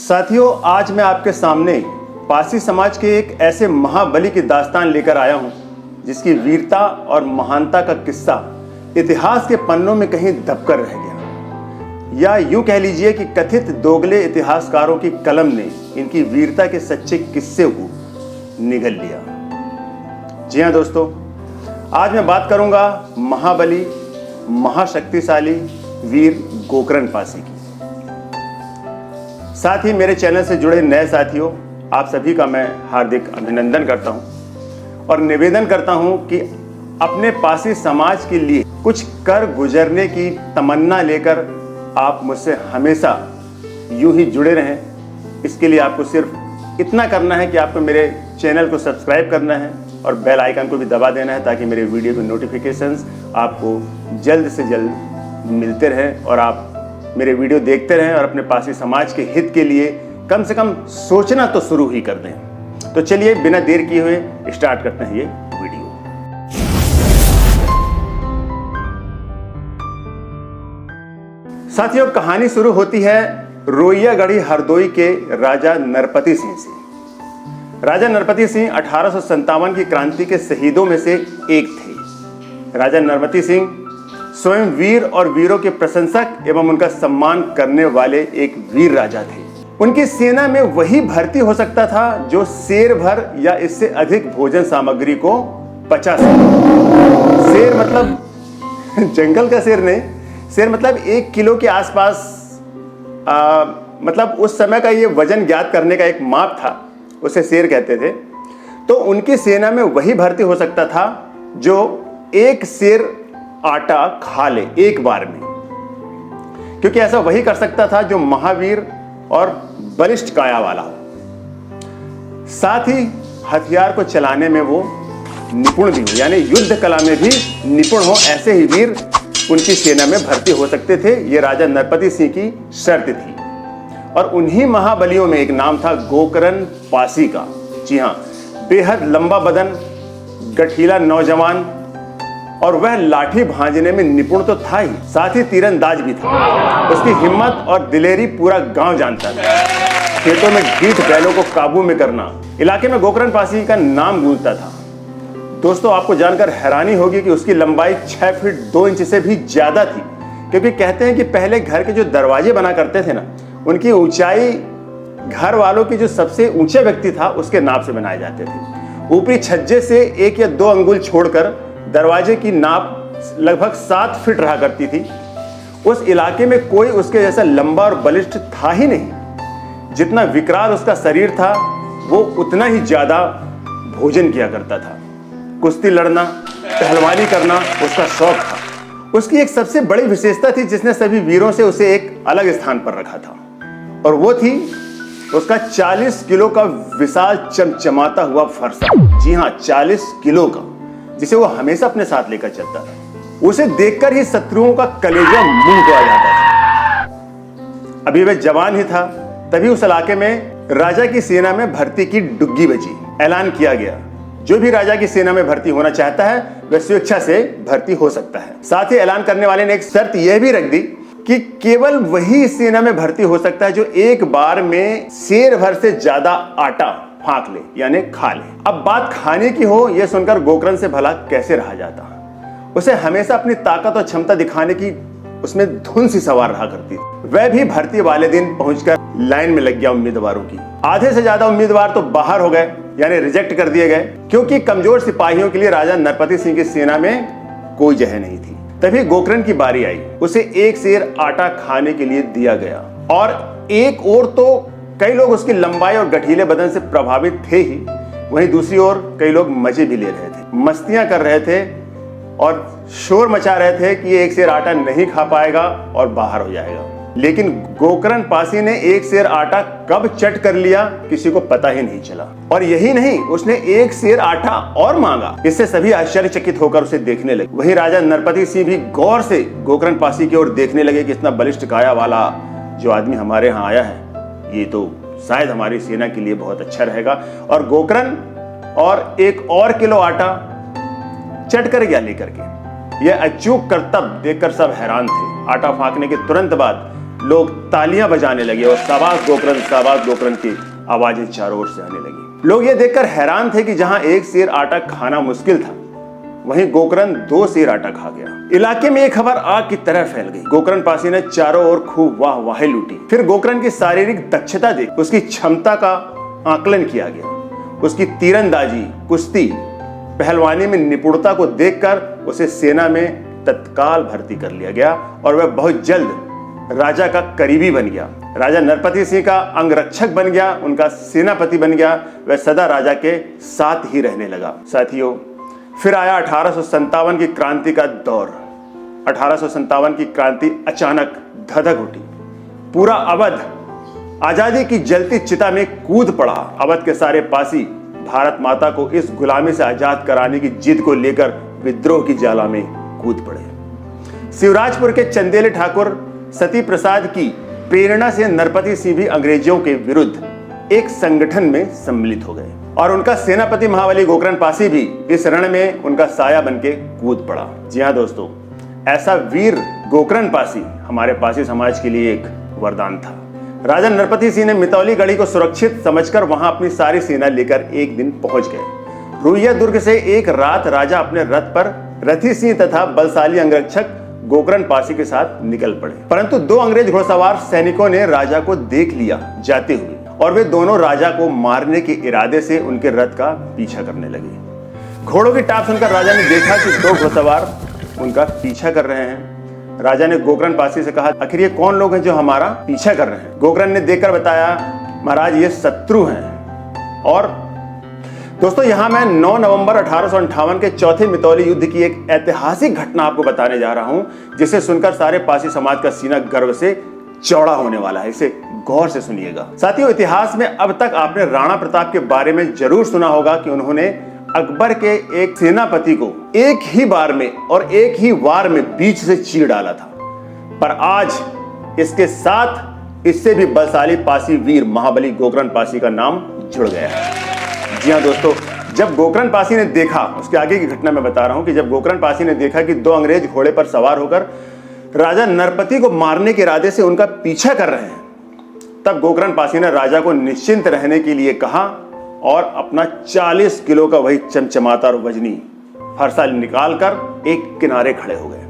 साथियों, आज मैं आपके सामने पारसी समाज के एक ऐसे महाबली की दास्तान लेकर आया हूं जिसकी वीरता और महानता का किस्सा इतिहास के पन्नों में कहीं दबकर रह गया, या यूं कह लीजिए कि कथित दोगले इतिहासकारों की कलम ने इनकी वीरता के सच्चे किस्से को निगल लिया। जी हां दोस्तों, आज मैं बात करूंगा महाबली, महाशक्तिशाली वीर गोकर्ण पासी की। साथ ही मेरे चैनल से जुड़े नए साथियों, आप सभी का मैं हार्दिक अभिनंदन करता हूं और निवेदन करता हूं कि अपने पासी समाज के लिए कुछ कर गुजरने की तमन्ना लेकर आप मुझसे हमेशा यूं ही जुड़े रहें। इसके लिए आपको सिर्फ इतना करना है कि आपको मेरे चैनल को सब्सक्राइब करना है और बेल आइकन को भी दबा देना है, ताकि मेरे वीडियो के नोटिफिकेशंस आपको जल्द से जल्द मिलते रहें और आप मेरे वीडियो देखते रहें और अपने पासी समाज के हित के लिए कम से कम सोचना तो शुरू ही कर दें। तो चलिए बिना देर किए हुए स्टार्ट करते हैं ये वीडियो। साथियों, कहानी शुरू होती है रोइयागढ़ी हरदोई के राजा नरपति सिंह से। राजा नरपति सिंह 1857 की क्रांति के शहीदों में से एक थे। राजा नरपति सिंह स्वयं वीर और वीरों के प्रशंसक एवं उनका सम्मान करने वाले एक वीर राजा थे। उनकी सेना में वही भर्ती हो सकता था जो शेर भर या इससे अधिक भोजन सामग्री को पचा सके। शेर मतलब जंगल का शेर नहीं, शेर मतलब 1 किलो के आसपास, मतलब उस समय का ये वजन ज्ञात करने का एक माप था, उसे शेर कहते थे। तो उनकी सेना में वही भर्ती हो सकता था जो एक शेर आटा खा ले एक बार में, क्योंकि ऐसा वही कर सकता था जो महावीर और बलिष्ठ काया वाला हो। साथ ही हथियार को चलाने में वो निपुण भी हो, यानी युद्ध कला में भी निपुण हो। ऐसे ही वीर उनकी सेना में भर्ती हो सकते थे। ये राजा नरपति सिंह की शर्त थी। और उन्हीं महाबलियों में एक नाम था गोकर्ण पासी का। जी हाँ, बेहद लंबा बदन, गठीला नौजवान, और वह लाठी भांजने में निपुण तो था ही, साथ ही तीरंदाज भी था। उसकी हिम्मत और दिलेरी पूरा गांव जानता था। खेतों में ढीठ बैलों को काबू में करना इलाके में गोकर्ण पासी का नाम गूंजता था। दोस्तों, आपको जानकर हैरानी होगी कि उसकी लंबाई 6 फीट 2 इंच से भी ज्यादा थी, क्योंकि कहते हैं कि पहले घर के जो दरवाजे बना करते थे ना, उनकी ऊंचाई घर वालों की जो सबसे ऊंचे व्यक्ति था उसके नाप से बनाए जाते थे। ऊपरी छज्जे से 1 या 2 अंगुल छोड़कर दरवाजे की नाप लगभग 7 फीट रहा करती थी। उस इलाके में कोई उसके जैसा लंबा और बलिष्ठ था ही नहीं। जितना विकराल उसका शरीर था, वो उतना ही ज्यादा भोजन किया करता था। कुश्ती लड़ना, पहलवानी करना उसका शौक था। उसकी एक सबसे बड़ी विशेषता थी जिसने सभी वीरों से उसे एक अलग स्थान पर रखा था, और वो थी उसका 40 किलो का विशाल चमचमाता हुआ फरसा। जी हाँ, 40 किलो का, जिसे वो हमेशा अपने साथ लेकर चलता था। उसे देखकर ही शत्रुओं का कलेजा मुंह को आ जाता था। अभी वह जवान ही था, तभी उस इलाके में राजा की सेना में भर्ती की डुग्गी बजी। ऐलान किया गया, जो भी राजा की सेना में भर्ती होना चाहता है वह स्वेच्छा से भर्ती हो सकता है। साथ ही ऐलान करने वाले ने एक शर्त यह भी रख दी कि केवल वही सेना में भर्ती हो सकता है जो एक बार में शेर भर से ज्यादा आटा फांक ले, यानी खा ले। अब बात खाने की हो, यह सुनकर गोकर्ण से भला कैसे रहा जाता। उसे हमेशा अपनी ताकत और क्षमता दिखाने की उसमें धुन सी सवार रहा करती थी। वह भी भर्ती वाले दिन पहुंचकर लाइन में लग गया उम्मीदवारों की। आधे से ज्यादा उम्मीदवार तो बाहर हो गए, यानी रिजेक्ट कर दिए गए, क्योंकि कमजोर सिपाहियों के लिए राजा नरपति सिंह की सेना में कोई जगह नहीं थी। तभी गोकर्ण की बारी आई। उसे एक शेर आटा खाने के लिए दिया गया, और एक और तो कई लोग उसकी लंबाई और गठीले बदन से प्रभावित थे ही, वहीं दूसरी ओर कई लोग मजे भी ले रहे थे, मस्तियां कर रहे थे और शोर मचा रहे थे कि ये एक शेर आटा नहीं खा पाएगा और बाहर हो जाएगा। लेकिन गोकर्ण पासी ने एक शेर आटा कब चट कर लिया किसी को पता ही नहीं चला। और यही नहीं, उसने एक शेर आटा और मांगा। इससे सभी आश्चर्यचकित होकर उसे देखने लगे। वहीं राजा नरपति सिंह भी गौर से गोकर्ण पासी की ओर देखने लगे कि इतना बलिष्ठ काया वाला जो आदमी हमारे यहाँ आया है, ये तो शायद हमारी सेना के लिए बहुत अच्छा रहेगा। और गोकर्ण और 1 और किलो आटा चट कर गया लेकर के। यह अचूक करतब देखकर सब हैरान थे। आटा फांकने के तुरंत बाद लोग तालियां बजाने लगे और शाबाश गोकर्ण की आवाजें चारों ओर से आने लगी। लोग ये देखकर हैरान थे कि जहां एक सेर आटा खाना मुश्किल था, वहीं गोकर्ण 2 सेर आटा खा गया। इलाके में ये खबर आग की तरह फैल गई। गोकर्ण पासी ने चारों ओर खूब वाहवाही लूटी। फिर गोकर्ण की शारीरिक दक्षता देख उसकी क्षमता का आकलन किया गया। उसकी तीरंदाजी, कुश्ती, पहलवानी में निपुणता को देखकर उसे सेना में तत्काल भर्ती कर लिया गया और वह बहुत जल्द राजा का करीबी बन गया। राजा नरपति सिंह का अंगरक्षक बन गया, उनका सेनापति बन गया। वह सदा राजा के साथ ही रहने लगा। साथियों, फिर आया 1857 की क्रांति का दौर। 1857 की क्रांति अचानक धधक उठी। पूरा अवध आजादी की जलती चिता में कूद पड़ा। अवध के सारे पासी भारत माता को इस गुलामी से आजाद कराने की जिद को लेकर विद्रोह की ज्वाला में कूद पड़े। शिवराजपुर के चंदेले ठाकुर सती प्रसाद की प्रेरणा से नरपति सिंह भी अंग्रेजों के विरुद्ध एक संगठन में सम्मिलित हो गए और उनका सेनापति महाबली गोकर्ण पासी भी इस रण में उनका साया बनके कूद पड़ा। जी हाँ दोस्तों, ऐसा वीर गोकर्ण पासी हमारे पासी समाज के लिए एक वरदान था। राजा नरपति सिंह ने मितौली गढ़ी को सुरक्षित समझकर वहां अपनी सारी सेना लेकर एक दिन पहुंच गए। रुइया दुर्ग से एक रात राजा अपने रथ पर रथी सिंह तथा बलशाली अंगरक्षक गोकर्ण पासी के साथ निकल पड़े, परंतु 2 अंग्रेज घुड़सवार सैनिकों ने राजा को देख लिया जाते हुए और वे दोनों राजा को मारने के इरादे से उनके रथ का पीछा करने लगे। घोड़ों की टाप सुनकर राजा ने देखा कि 2 घुड़सवार उनका पीछा कर रहे हैं। राजा ने गोकर्ण पासी से कहा, आखिर ये कौन लोग हैं जो हमारा पीछा कर रहे हैं? गोकर्ण ने देखकर बताया, महाराज ये शत्रु हैं। और दोस्तों, यहां मैं 9 नवंबर 1858 के चौथे मितौली युद्ध की एक ऐतिहासिक घटना आपको बताने जा रहा हूं, जिसे सुनकर सारे पासी समाज का सीना गर्व से चौड़ा होने वाला है। इसे गौर से सुनिएगा। साथियों, इतिहास में अब तक आपने राणा प्रताप के बारे में जरूर सुना होगा कि उन्होंने अकबर के एक सेनापति को एक ही बार में और एक ही वार में बीच से चीर डाला था, पर आज इसके साथ इससे भी बलशाली पासी वीर महाबली गोकर्ण पासी का नाम जुड़ गया है। जी हाँ दोस्तों, जब गोकर्ण पासी ने देखा, उसके आगे की घटना मैं बता रहा हूं कि जब गोकर्ण पासी ने देखा कि 2 अंग्रेज घोड़े पर सवार होकर राजा नरपति को मारने के इरादे से उनका पीछा कर रहे हैं, तब गोकर्ण पासी ने राजा को निश्चिंत रहने के लिए कहा और अपना 40 किलो का वही चमचमाता और वजनी फरसा निकालकर एक किनारे खड़े हो गए।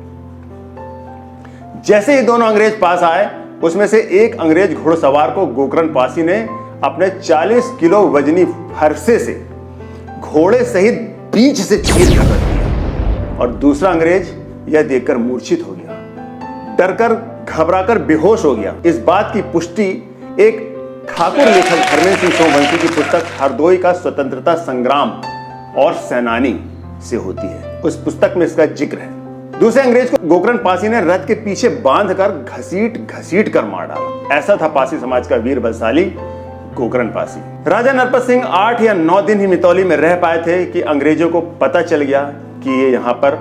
जैसे ही दोनों अंग्रेज पास आए, उसमें से एक अंग्रेज घुड़सवार को गोकर्ण पासी ने अपने 40 किलो वजनी फरसे से घोड़े सहित बीच से चीर कर रख दिया और दूसरा अंग्रेज यह देखकर मूर्छित हो गया, डरकर घबराकर बेहोश हो गया। इस बात की पुष्टि एक ठाकुर लेखक धर्मेंद्र सिंह सोमवंशी की पुस्तक हरदोई का स्वतंत्रता संग्राम और सेनानी से होती है। उस पुस्तक में इसका जिक्र है। दूसरे अंग्रेज को गोकर्ण पासी ने रथ के पीछे बांधकर घसीट कर मार डाला। ऐसा था पासी समाज का वीर बलशाली गोकर्ण पासी। राजा नरपत सिंह 8 या 9 दिन ही मितौली में रह पाए थे कि अंग्रेजों को पता चल गया कि ये यहाँ पर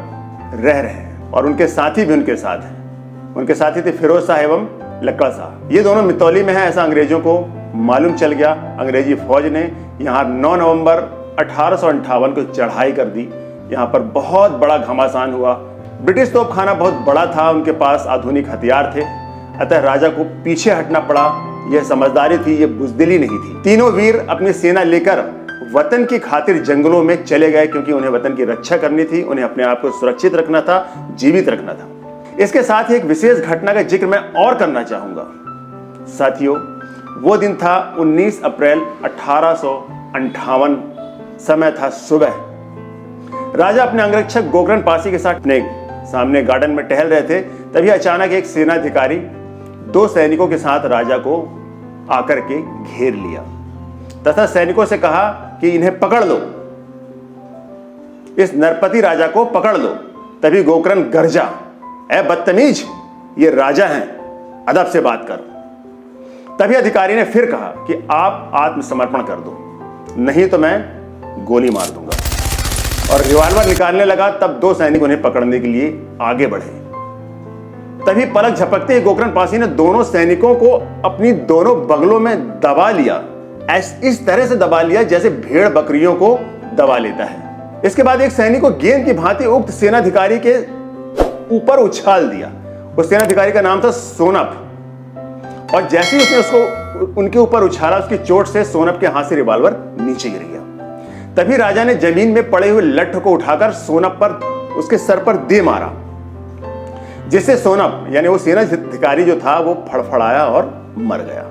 रह रहे हैं और उनके साथी भी उनके साथ हैं। उनके साथी थे फिरोज शाह एवं लक्कड़ शाह। ये दोनों मितौली में हैं, ऐसा अंग्रेजों को मालूम चल गया। अंग्रेजी फौज ने यहाँ 9 नवंबर 1858 को चढ़ाई कर दी। यहाँ पर बहुत बड़ा घमासान हुआ। ब्रिटिश तोपखाना बहुत बड़ा था, उनके पास आधुनिक हथियार थे, अतः राजा को पीछे हटना पड़ा। यह समझदारी थी, यह बुजदिली नहीं थी। तीनों वीर अपनी सेना लेकर वतन की खातिर जंगलों में चले गए, क्योंकि उन्हें वतन की रक्षा करनी थी, उन्हें अपने आप को सुरक्षित रखना था, जीवित रखना था। इसके साथ ही एक विशेष घटना का जिक्र मैं और करना चाहूंगा। साथियों, वो दिन था 19 अप्रैल 1858। समय था सुबह। राजा अपने अंगरक्षक गोकर्ण पासी के साथ अपने सामने गार्डन में टहल रहे थे। तभी अचानक एक सेनाधिकारी 2 सैनिकों के साथ राजा को आकर के घेर लिया तथा सैनिकों से कहा कि इन्हें पकड़ लो, इस नरपति राजा को पकड़ लो। तभी गोकर्ण गरजा, ए बदतमीज, ये राजा हैं, अदब से बात कर। तभी अधिकारी ने फिर कहा कि आप आत्मसमर्पण कर दो, नहीं तो मैं गोली मार दूंगा, और रिवॉल्वर निकालने लगा। तब 2 सैनिक उन्हें पकड़ने के लिए आगे बढ़े। तभी पलक झपकते ही गोकर्ण पासी ने दोनों सैनिकों को अपनी दोनों बगलों में दबा लिया। इस तरह से दबा लिया जैसे भेड़ बकरियों को दबा लेता है। इसके बाद एक सैनिक को गेंद की भांति उक्त सेनाधिकारी के ऊपर उछाल दिया। उस सेनाधिकारी का नाम था सोनप। और जैसे ही उसने उसको उनके ऊपर उछाला, उसकी चोट से सोनप के हाथ से रिवॉल्वर नीचे गिर गया। तभी राजा ने जमीन में पड़े हुए लट्ठ को उठाकर सोनप पर, उसके सर पर दे मारा, जिससे सोनप यानी वो सेनाधिकारी जो था वो फड़फड़ाया और मर गया।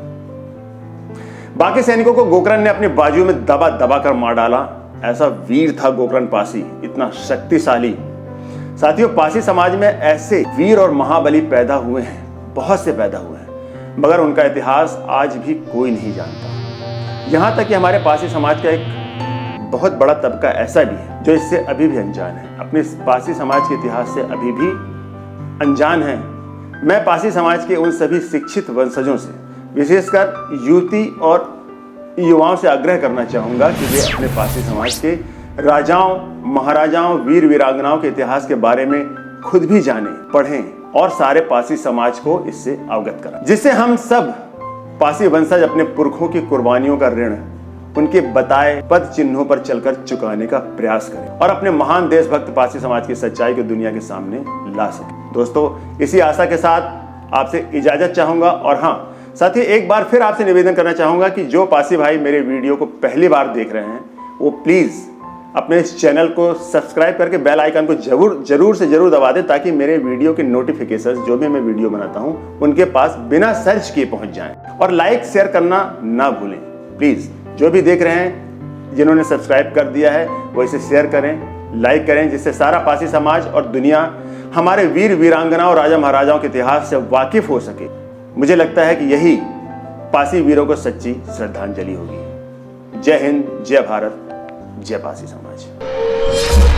बाकी सैनिकों को गोकर्ण ने अपनी बाजू में दबा दबा कर मार डाला। ऐसा वीर था गोकर्ण पासी, इतना शक्तिशाली। साथियों, पासी समाज में ऐसे वीर और महाबली पैदा हुए हैं, बहुत से पैदा हुए हैं, मगर उनका इतिहास आज भी कोई नहीं जानता। यहां तक कि हमारे पासी समाज का एक बहुत बड़ा तबका ऐसा भी है जो इससे अभी भी अनजान है, अपने पासी समाज के इतिहास से अभी भी अनजान है। मैं पासी समाज के उन सभी शिक्षित वंशजों से, विशेषकर युवती और युवाओं से आग्रह करना चाहूंगा कि वे अपने पासी समाज के राजाओं, महाराजाओं, वीर वीरांगनाओं के इतिहास के बारे में खुद भी जानें, पढ़ें और सारे पासी समाज को इससे अवगत कराएं, जिससे हम सब पासी वंशज अपने पुरखों की कुर्बानियों का ऋण उनके बताए पद चिन्हों पर चलकर चुकाने का प्रयास करें और अपने महान देशभक्त पासी समाज की सच्चाई को दुनिया के सामने ला सकें। दोस्तों, इसी आशा के साथ आपसे इजाजत चाहूंगा और हाँ, साथ ही एक बार फिर आपसे निवेदन करना चाहूंगा कि जो पासी भाई मेरे वीडियो को पहली बार देख रहे हैं वो प्लीज अपने इस चैनल को सब्सक्राइब करके बेल आइकन को जरूर से जरूर दबा दें, ताकि मेरे वीडियो के नोटिफिकेशन जो भी मैं वीडियो बनाता हूं उनके पास बिना सर्च किए पहुंच जाएं। और लाइक शेयर करना ना भूलें प्लीज। जो भी देख रहे हैं, जिन्होंने सब्सक्राइब कर दिया है, वो इसे शेयर करें, लाइक करें, जिससे सारा पासी समाज और दुनिया हमारे वीर वीरांगनाओं और राजा महाराजाओं के इतिहास से वाकिफ हो सके। मुझे लगता है कि यही पासी वीरों को सच्ची श्रद्धांजलि होगी। जय हिंद, जय भारत, जय पासी समाज।